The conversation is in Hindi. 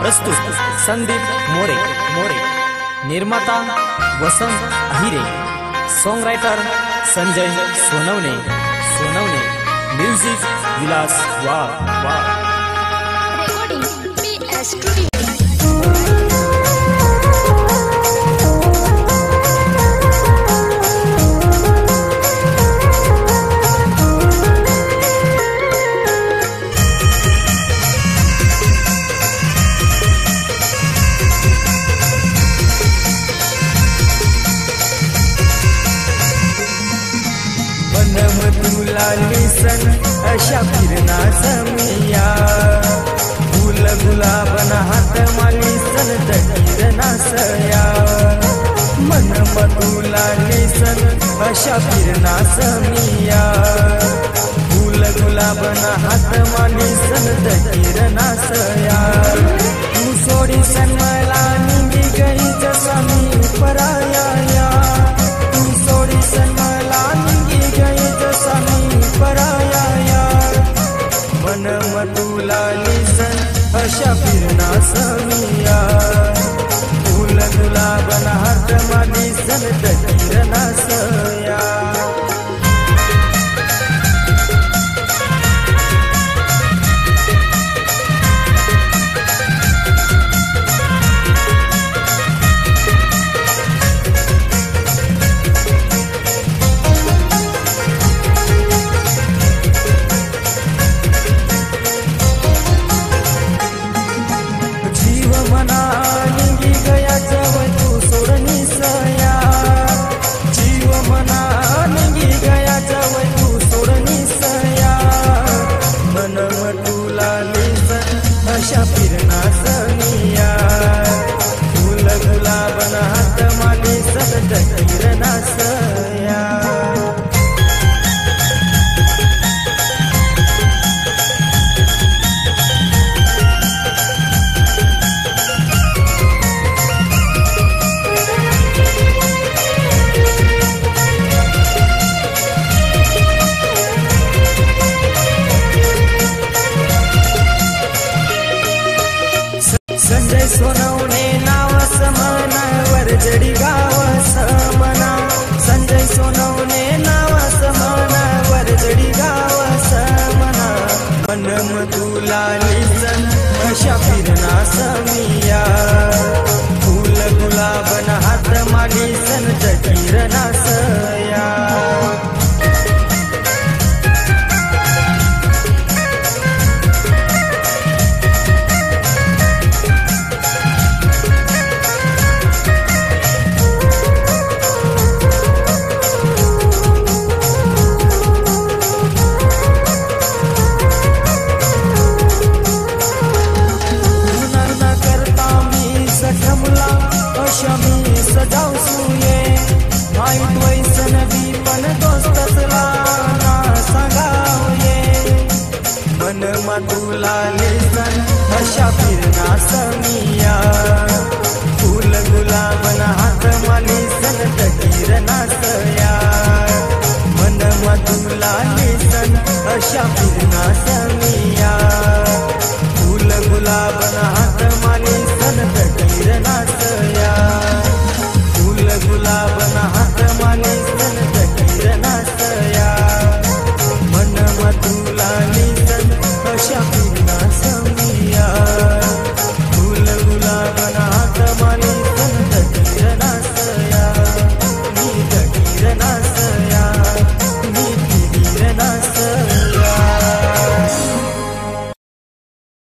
प्रस्तुत संदीप मोरे मोरे, निर्माता Vasant Ahire, song writer Sanjay Sonawane Sonawane, music Vilas Wagh. Recording PS Studio। बनम तुला लिसन अशा फिरना समिया, फूल गुलाबन हात मालिसन तकीरना सया। मनम तुला लिसन अशा फिरना समिया, फूल गुलाबन हात मालिसन तकीरना सया। तू सोडी सन मला निंगी गई जसा मी पराया, तू सोडी सन मला पराया। मनम तुला लिसन अशा फिरना समिया, फूल गुलाबन हात मालिसन तकीरना सया। मना निंगी गया जवळ तू सोडनी सया, जीव मना निंगी गया जवळ तू सोडनी सया। मनम तुला लिसन अशा फिरना समिया, फूल गुलाबन हात मालिसन तकीरना सया। संजय सोनवणे नाव समना, वरजडी गाव समना। संजय सोनवणे नाव समना, वरजडी गाव समना। मनम तुला लिसन अशा फिरना समिया, फूल गुलाबन हात मालिसन तकीरना सया। अशा मी सजाव सुये, माहीत वैसन बी पण दोस्तसला ना सांगावये। मनम तुला लिसन अशा फिरना समिया, फूल गुलाबन हात मालिसन तकीरना सया। मनम तुला लिसन अशा फिरना समिया।